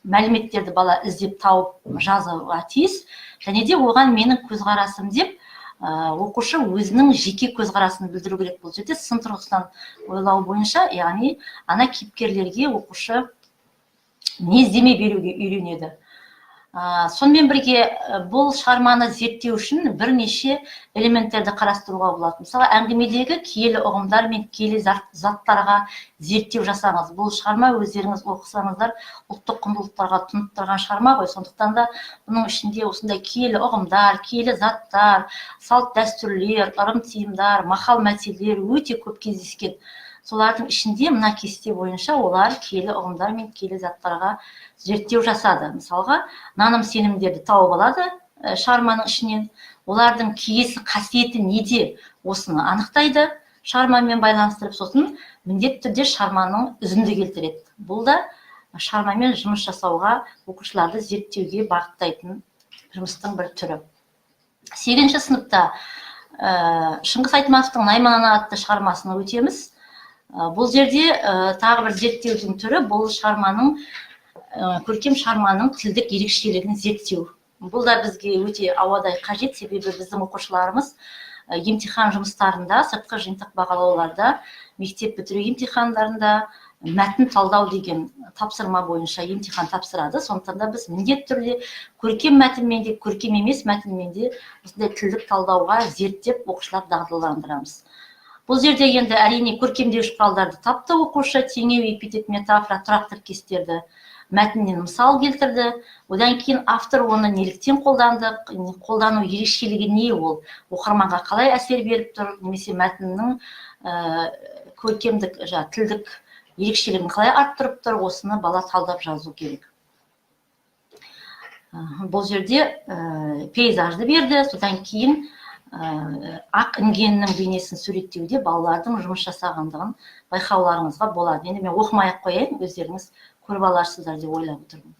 мәліметтерді бала іздеп тауып жазуға тиіс, және де оған менің көзқарасым деп оқушы өзінің жеке көзқарасын білдіру керек. Бұл жерде сын тұрғысынан ойлау бойынша, яғни ана кейіпкерлерге оқушы мінездеме беруге үйренеді. Сонымен бірге бұл шығарманы зерттеу үшін бірнеше элементтерді қарастыруға болады. Мысалы, әңгімедегі киелі ұғымдар мен киелі заттарға зерттеу жасаңыз. Бұл шығарма өздеріңіз оқысаңыздар ұлттық құндылықтарға тұнып тұрған шығарма ғой. Сондықтан да бұның ішінде осындай киелі ұғымдар, киелі заттар, салт дәстүрлер, ырым-тыйымдар, мақал мәтелдер өте көп кездескен. Солардың ішінде мына кесте бойынша олар киелі ұғымдар мен киелі заттарға зерттеу жасады. Мысалға, наным сенімдерді тауып алады шығарманың ішінен. Олардың киесі қасиеті неде, осыны анықтайды шығармамен байланыстырып, сосын міндетті түрде шығарманың үзінді келтіреді. Бұл да шығармамен жұмыс жасауға, оқушыларды зерттеуге бағыттайтын жұмыстың бір түрі. 8-ші сыныпта Шыңғыс Айтматовтың Найман-ана атты шығармасын өтеміз. Бұл жерде тағы бір зерттеудің түрі, бұл шығарманың көркем шығарманың тілдік ерекшелігін зерттеу. Бұл да бізге өте ауадай қажет, себебі біздің оқушыларымыз емтихан жұмыстарында, сыртқы жиынтық бағалауларда, мектеп бітіру емтихандарында мәтін талдау деген тапсырма бойынша емтихан тапсырады. Сондықтан да біз міндетті түрде көркем мәтінмен де, көркем емес мәтінмен де осындай тілдік талдауға зерттеп оқушыларды дағдыландырамыз. Бұл жерде енді әрине көркемдеуіш құралдарды тапты оқушы, теңеу, эпитет, метафора, тұрақ тіркестерді мәтіннен мысал келтірді. Одан кейін автор оны неліктен қолданды, қолдану ерекшелігі не, ол оқырманға қалай әсер беріп тұр, немесе мәтіннің көркемдік, тілдік ерекшелігін қалай арттырып тұр, осыны бала талдап жазу керек. Бұл жерде пейзажды берді, содан кейін ақ інгеннің бейнесін суреттеуде балалардың жұмыс жасағандығын байқауларыңызға болады. Енді мен оқымай-ақ қояйын, өздеріңіз көріп аларсыздар деп ойлап отырмын.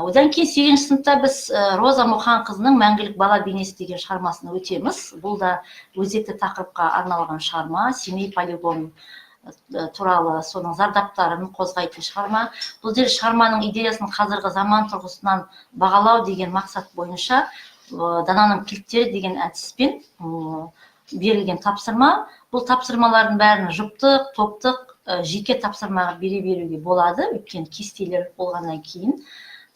Одан кейін 8-ші сыныпта біз Роза Мұқанқызының Мәңгілік бала бейнесі деген шығармасын өтеміз. Бұл да өзекті тақырыпқа арналған шығарма, Семей полигоны туралы соның зардаптарын қозғайтын шығарма. Бұл жерде шығарманың идеясын қазіргі заман тұрғысынан бағалау деген мақсат бойынша дананың кілттері деген әдіспен берілген тапсырма. Бұл тапсырмалардың бәрін жұптық, топтық, жеке тапсырмаға бере беруге болады, өйткені кестелер болғаннан кейін.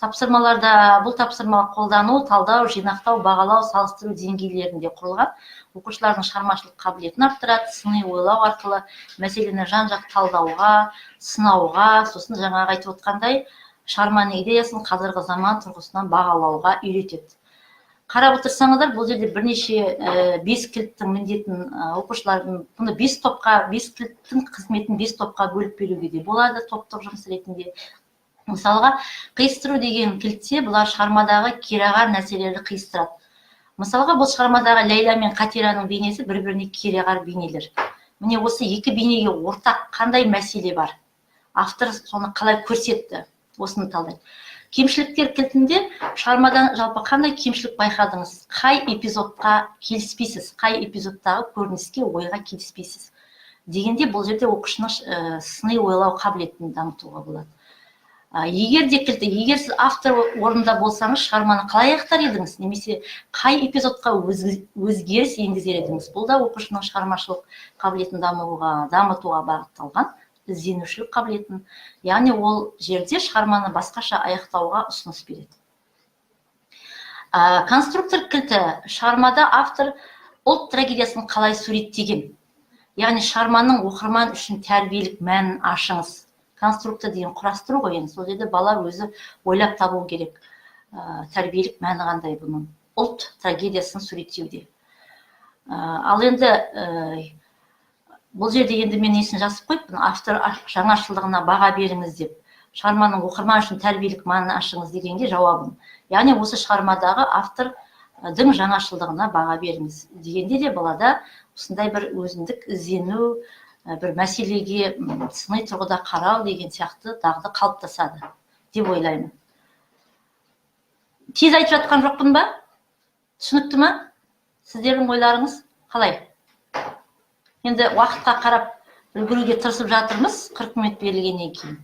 Бұл тапсырма қолдану, талдау, жинақтау, бағалау, салыстыру деңгейлерінде құрылған. Оқушылардың шығармашылық қабілетін арттырады, сыни ойлау арқылы мәселені жан-жақ талдауға, сынауға, сосын жаңағы айтып отқандай шығарманың идеясын қазіргі заман тұрғысынан бағалауға үйретеді. Қарап отырсаңыздар, бұл жерде бірнеше 5 кілттің міндетін оқушылардың, бұны 5 кілттің қызметін 5 топқа бөліп беруге де болады, топтық жұмыс ретінде. Мысалға, қиыстыру деген кілтте бұлар шығармадағы кереғар нәрселерді қиыстырады. Мысалға, бұл шығармадағы Ләйла мен Қатираның бейнесі бір-біріне кереғар бейнелер. Міне осы екі бейнеге ортақ қандай мәселе бар? Автор соны қалай көрсетті? Осыны талдайды. Кемшіліктер кілтінде шығармадан жалпы қандай кемшілік байқадыңыз? Қай эпизодқа келіспейсіз? Қай эпизодтағы көрініске, ойға келіспейсіз? Дегенде бұл жерде оқушының сыни ойлау қабілетін дамытуға болады. Егер сіз автор орнында болсаңыз, шығарманы қалай аяқтар едіңіз? Немесе қай эпизодқа өзгеріс енгізер едіңіз? Бұл да оқушының шығармашылық қабілетін дамытуға бағытталған. Ізденушілік қабілетін, яғни ол жерде шығарманы басқаша аяқтауға ұсыныс береді. Конструктор кілті шығармада автор ұлт трагедиясын қалай суреттеген, яғни шығарманың оқырман үшін тәрбиелік мәнін ашыңыз. Конструктор деген құрастыру ғой, сол жерде бала өзі ойлап табу керек, тәрбиелік мәні қандай бұның ұлт трагедиясын суреттеуде. Ал енді бұл жерде енді мен несін жазып қойыппын, автор жаңашылдығына баға беріңіз деп, шығарманың оқырман үшін тәрбиелік мәнін ашыңыз дегенге жауабым. Яғни осы шығармадағы автордың жаңашылдығына баға беріңіз дегенде де балада осындай бір өзіндік іздену, бір мәселеге сыни тұрғыда қарау деген сияқты дағды қалыптасады деп ойлаймын. Тез айтып жатқан жоқпын ба? Түсінікті ма? Сіздердің ойларыңыз қалай? Енді уақытқа қарап үлгеруге тырысып жатырмыз, 40 минут берілгеннен кейін.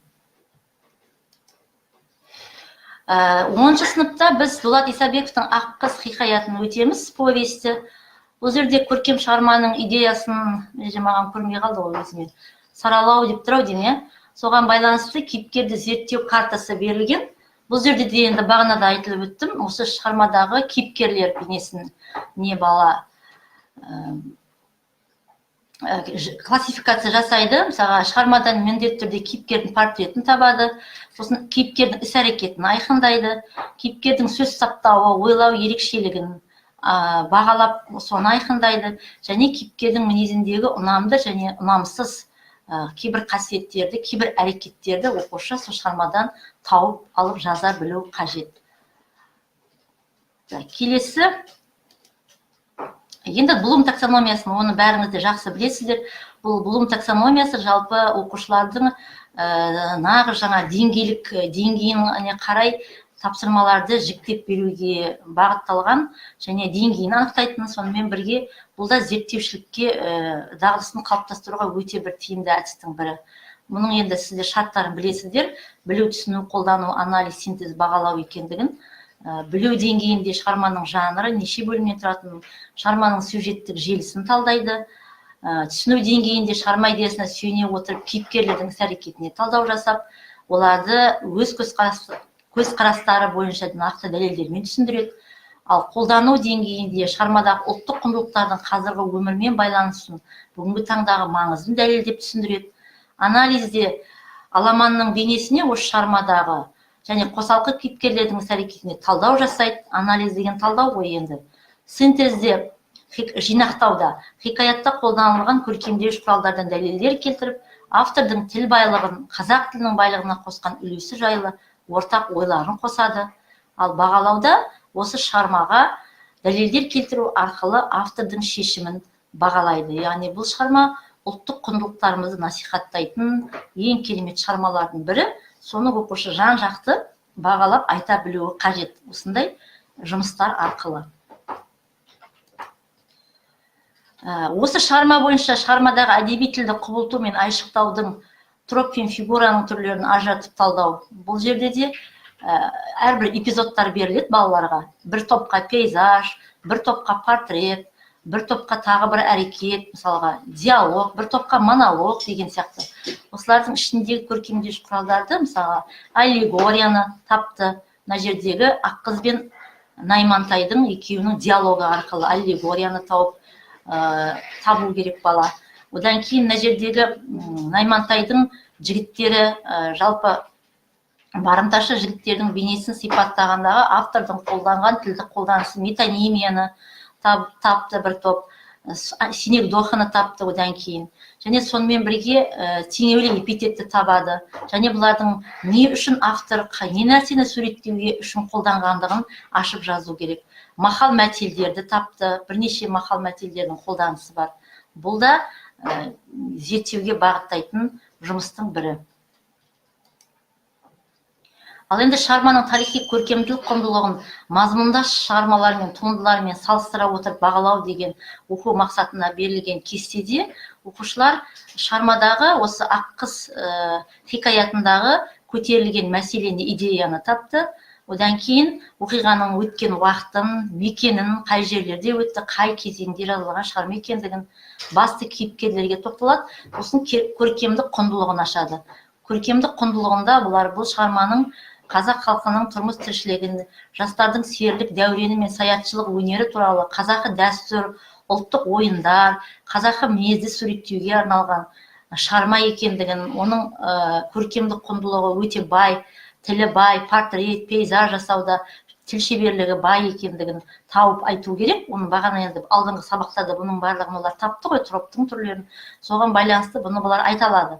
10 сыныпта біз Дулат Исабековтың Ақ қыз хикаятын өтеміз, повесті. Бұл жерде көркем шығарманың идеясын, маған көрмей қалды ол өзіме, саралау деп тұр ау деймін, соған байланысты кейіпкерді зерттеу картасы берілген. Бұл жерде де енді бағанада айтылып өттім, осы шығармадағы кейіпкерлер бейнесін не бала классификация жасайды. Мысалға, шығармадан міндетті түрде кейіпкердің портретін табады, сосын кейіпкердің іс-әрекетін айқындайды, кейіпкердің сөз саптауы, ойлау ерекшелігін бағалап соны айқындайды, және кейіпкердің мінезіндегі ұнамды және ұнамсыз кейбір қасиеттерді, кейбір әрекеттерді оқушы сол шығармадан тауып алып жаза білу қажет. Келесі, енді Блум таксономиясын, оны бәріңіз де жақсы білесіздер. Бұл Блум таксономиясы жалпы оқушылардың нағыз жаңа деңгейіне қарай тапсырмаларды жіктеп беруге бағытталған және деңгейін анықтайтын, сонымен бірге бұл да зерттеушілікке дағдысын қалыптастыруға өте бір тиімді әдістің бірі. Мұның енді сіздер шарттарын білесіздер, білу, түсіну, қолдану, анализ, синтез, бағалау екендігін, білу деңгейінде шығарманың жанры, неше бөлімнен тұратын, шығарманың сюжеттік желісін талдайды, түсіну деңгейінде шығарма идеясына сүйене отырып кейіпкерлердің іс-әрекетіне талдау жасап, оларды өз көзқарастары бойынша нақты дәлелдермен түсіндіреді. Ал қолдану деңгейінде шығармадағы ұлттық құндылықтардың қазіргі өмірмен байланысын, бүгінгі таңдағы маңызын дәлелдеп түсіндіреді. Анализде аламанның бейнесіне осы шығармадағы және қосалқы кейіпкерлердің іс-әрекетіне талдау жасайды. Анализ деген талдау ғой енді. Синтезде, жинақтауда, хикаятта қолданылған көркемдеуіш құралдардан дәлелдер келтіріп, автордың тіл байлығын, қазақ тілінің байлығына қосқан үлесі жайлы ортақ ойларын қосады. Ал бағалауда осы шығармаға дәлелдер келтіру арқылы автордың шешімін бағалайды. Яғни бұл шығарма ұлттық құндылықтарымызды насихаттайтын ең керемет шығармалардың бірі. Соны оқушы жан-жақты бағалап айта білуі қажет осындай жұмыстар арқылы. Осы шығарма бойынша шығармадағы әдеби тілді құбылту мен айшықтаудың троп пен фигураның түрлерін ажыратып талдау. Бұл жерде де әрбір эпизодтар беріледі балаларға. Бір топқа пейзаж, бір топқа портрет, бір топқа тағы бір әрекет, мысалға диалог, бір топқа монолог деген сияқты. Осылардың ішіндегі көркемдеуіш құралдарды, мысалға аллегорияны тапты. Мына жердегі Аққыз бен Наймантайдың екеуінің диалогы арқылы аллегорияны табу керек бала. Одан кейін мына жердегі Наймантайдың жігіттері, жалпы барымташы жігіттердің бейнесін сипаттағандағы автордың қолданған тілдік қолданысы, метонимияны тапты бір топ, синекдоханы тапты одан кейін. Және сонымен бірге теңеулі эпитетті табады. Және бұлардың не үшін автор, не нәрсені суреттеуге үшін қолданғандығын ашып жазу керек. Мақал мәтелдерді тапты, бірнеше мақал мәтелдердің қолданысы бар. Бұл да зерттеуге бағыттайтын жұмыстың бірі. Ал енді шығарманың тарихи көркемділік құндылығын мазмұндас шығармалармен, туындылармен салыстыра отырып бағалау деген оқу мақсатына берілген кестеде оқушылар шығармадағы осы Аққыз хикаятындағы көтерілген мәселені, идеяны тапты. Одан кейін оқиғаның өткен уақытын, мекенін, қай жерлерде өтті, қай кезеңде жазылған шығарма екендігін, басты кейіпкерлерге тоқталады, сосын көркемдік құндылығын ашады. Көркемдік құндылығында бұл шығарманың қазақ халқының тұрмыс тіршілігін, жастардың серлік дәурені мен саятшылық өнері туралы қазақы дәстүр, ұлттық ойындар, қазақы мінезді суреттеуге арналған шығарма екендігін, оның көркемдік құндылығы өте бай, тілі бай, портрет, пейзаж жасауда тіл шеберлігі бай екендігін тауып айту керек. Оны бағана енді алдыңғы сабақтарда бұның барлығын олар тапты ғой, троптың түрлерін. Соған байланысты бұны бұлар айта алады.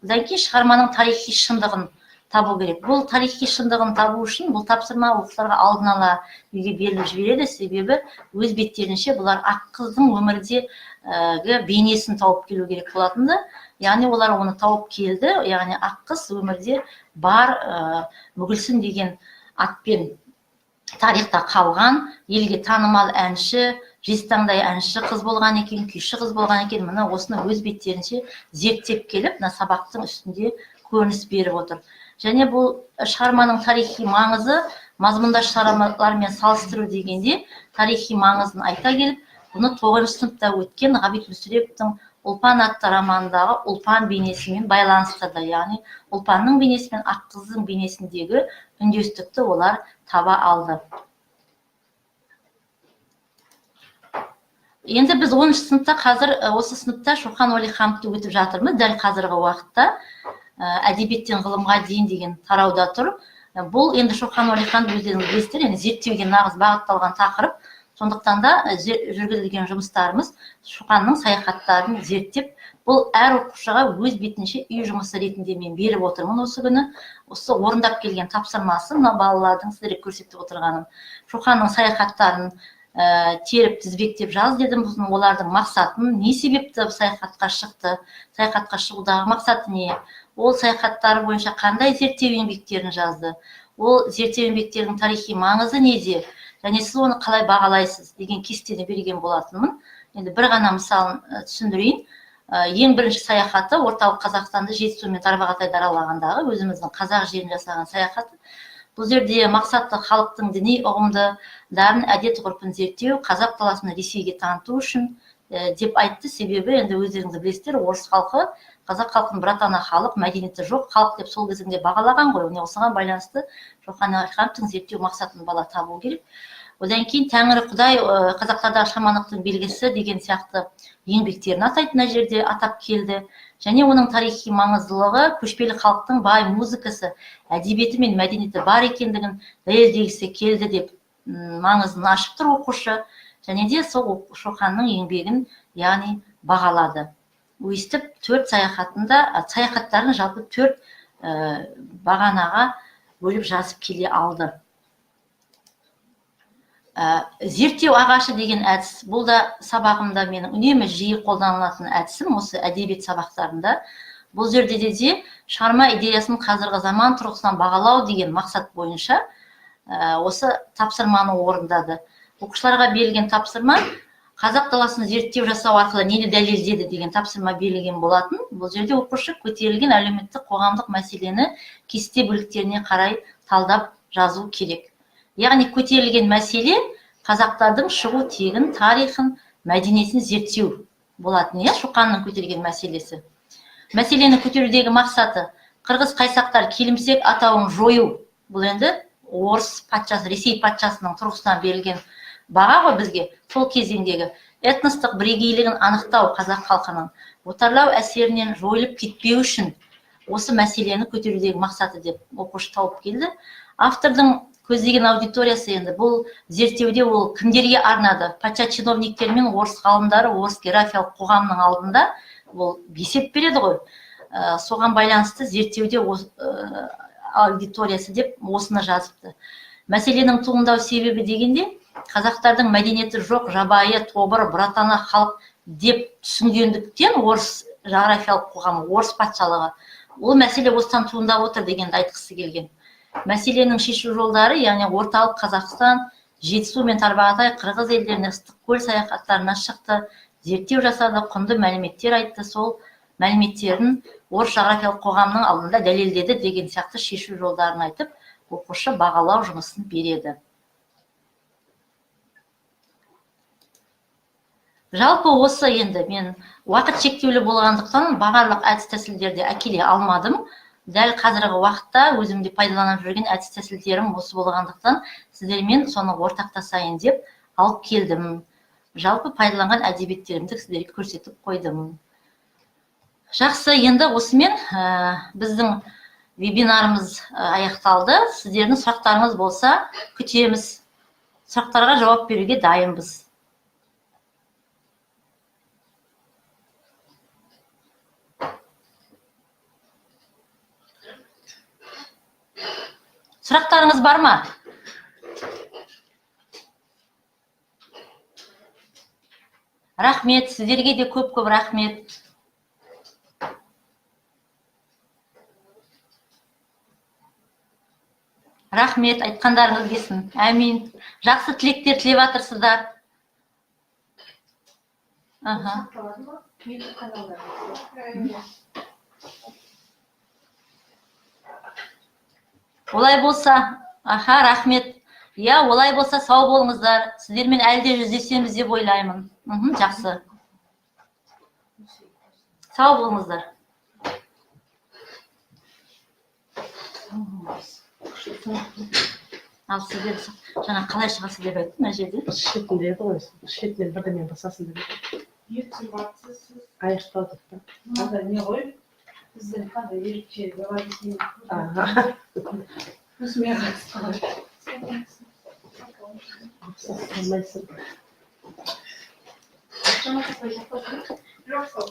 Одан кейін шығарманың тарихи шындығын табу керек. Бұл тарихи шындығын табу үшін бұл тапсырма оқушыларға алдын ала үйге беріліп жібереді, себебі өз беттерінше бұлар ақ қыздың өмірдегі бейнесін тауып келу керек болатынды. Яғни олар оны тауып келді, яғни ақ қыз өмірде бар, Мүгілсім деген атпен тарихта қалған, елге танымал әнші, жезтаңдай әнші қыз болған екен, күйші қыз болған екен. Мына осыны өз беттерінше зерттеп келіп, мына сабақтың үстінде көрініс беріп отыр. Және бұл шығарманың тарихи маңызы мазмұндаш шығармалармен салыстыру дегенде тарихи маңызын айта келіп, бұны 9 сыныпта өткен Ғабит Мүсіреповтің Ұлпан атты романындағы Ұлпан бейнесімен байланыстырды. Яғни Ұлпанның бейнесі мен ақ қыздың бейнесіндегі үндестікті олар таба алды. Енді біз 10 сыныпта қазір осы сыныпта Шоқан Уәлихановты өтіп жатырмыз. Дәл қазіргі уақытта әдебиеттен ғылымға дейін деген тарауда тұр. Бұл енді Шоқан Уәлиханов өздеріңіз білесіздер, енді зерттеуге нағыз бағытталған тақырып. Сондықтан да жүргізілген жұмыстарымыз Шоқанның саяхаттарын зерттеп, бұл әр оқушыға өз бетінше үй жұмысы ретінде мен беріп отырмын осы күні. Осы орындап келген тапсырмасы, мына балалардың сіздерге көрсетіп отырғаным. Шоқанның саяхаттарын теріп тізбектеп жаз дедім. Олардың мақсатын, не себепті саяхатқа шықты, саяхатқа шығудағы мақсаты не, ол саяхаттары бойынша қандай зерттеу еңбектерін жазды, ол зерттеу еңбектерінің тарихи маңызы неде, және сіз оны қалай бағалайсыз деген кестені берген болатынмын. Енді бір ғана мысалын түсіндірейін. Ең бірінші саяхаты орталық Қазақстанды Жетісу мен Тарбағатайды аралағандағы өзіміздің қазақ жерін жасаған саяхаты. Бұл жерде мақсаты халықтың діни ұғымдарын, әдет ғұрпын зерттеу, қазақ даласын Ресейге таныту үшін деп айтты. Себебі енді өздеріңіз білесіздер, орыс халқы қазақ халқын братана халық, мәдениеті жоқ халық деп сол кезінде бағалаған ғой. Осыған байланысты Шоқан Уәлихановтың зерттеу мақсатын бала табу керек. Одан кейін Тәңірі Құдай қазақтардағы шамандықтың белгісі деген сияқты еңбектерін атайтын жерде атап келді. Және оның тарихи маңыздылығы көшпелі халықтың бай музыкасы, әдебиеті мен мәдениеті бар екендігін дәлелдегісі келді деп маңызын ашып тұр оқушы. Және де сол Шоқанның еңбегін яғни бағалады. Өйстіп 4 саяхаттарын жалпы 4 бағанаға бөліп жазып келе алды. Зерттеу ағашы деген әдіс, бұл да сабағымда менің үнемі жиі қолданылатын әдісім осы әдебиет сабақтарында. Бұл жерде де шығарма идеясын қазіргі заман тұрғысынан бағалау деген мақсат бойынша осы тапсырманы орындады. Оқушыларға берілген тапсырма қазақ даласын зерттеу жасау арқылы нені дәлелдеді деген тапсырма берілген болатын. Бұл жерде оқушы көтерілген әлеуметтік қоғамдық мәселені кесте бөліктеріне қарай талдап жазу керек. Яғни көтерілген мәселе қазақтардың шығу тегін, тарихын, мәдениетін зерттеу болатын. Шоқанның көтерілген мәселесі. Мәселені көтерудегі мақсаты қырғыз қайсақтар келімсек атауын жою. Бұл енді орыс патшасы, Ресей патшасының тұрғысынан берілген баға ғой бізге. Сол кезеңдегі этностық бірегейлігін анықтау қазақ халқының отарлау әсерінен жойылып кетпеу үшін осы мәселені көтерудегі мақсаты деп оқушы тауып келді. Автордың көздеген аудиториясы енді бұл зерттеуде ол кімдерге арнады? Патша чиновниктері мен орыс ғалымдары, орыс географиялық қоғамның алдында ол есеп береді ғой. Соған байланысты зерттеуде аудиториясы деп осыны жазыпты. Мәселенің туындау себебі дегенде қазақтардың мәдениеті жоқ, жабайы, тобыр, братана халық деп түсінгендіктен орыс географиялық қоғамы, орыс патшалығы. Ол мәселе осыдан туындап отыр дегенді айтқысы келген. Мәселенің шешу жолдары, яғни орталық Қазақстан, Жетісу мен Тарбағатай, қырғыз елдеріне Ыстықкөл саяхаттарына шықты, зерттеу жасады, құнды мәліметтер айтты, сол мәліметтерін орыс географиялық қоғамның алдында дәлелдеді деген сияқты шешу жолдарын айтып, оқушы бағалау жұмысын береді. Жалпы осы енді мен уақыт шектеулі болғандықтан барлық әдіс тәсілдерді әкеле алмадым. Дәл қазіргі уақытта өзімде пайдаланып жүрген әдіс тәсілдерім осы болғандықтан сіздермен соны ортақтасайын деп алып келдім. Жалпы пайдаланған әдебиеттерімді сіздерге көрсетіп қойдым. Жақсы, енді осымен біздің вебинарымыз аяқталды. Сіздердің сұрақтарыңыз болса, күтеміз. Сұрақтарға жауап беруге дайынбыз. Сұрақтарыңыз бар ма? Рахмет, сіздерге де көп-көп рахмет. Рахмет, айтқандарыңыз келсін. Әмин. Жақсы тілектер тілеп жатырсыздар. Олай болса, рахмет. Иә, олай болса сау болыңыздар. Сіздермен әлде жүздесеміз деп ойлаймын. Жақсы. Сау болыңыздар. Ал сіздер жаңа қалай шығасыз деп айттым, мына жерде. Шетінде еді ғой, шетінен бірдемен басасың деп. Аяқталдық та. Андай не ғой? Біздің қандай ерекше говорить. Өзіме қалай. Салмайсың. Жаңа қасай жақпасың? Жоқ, сол.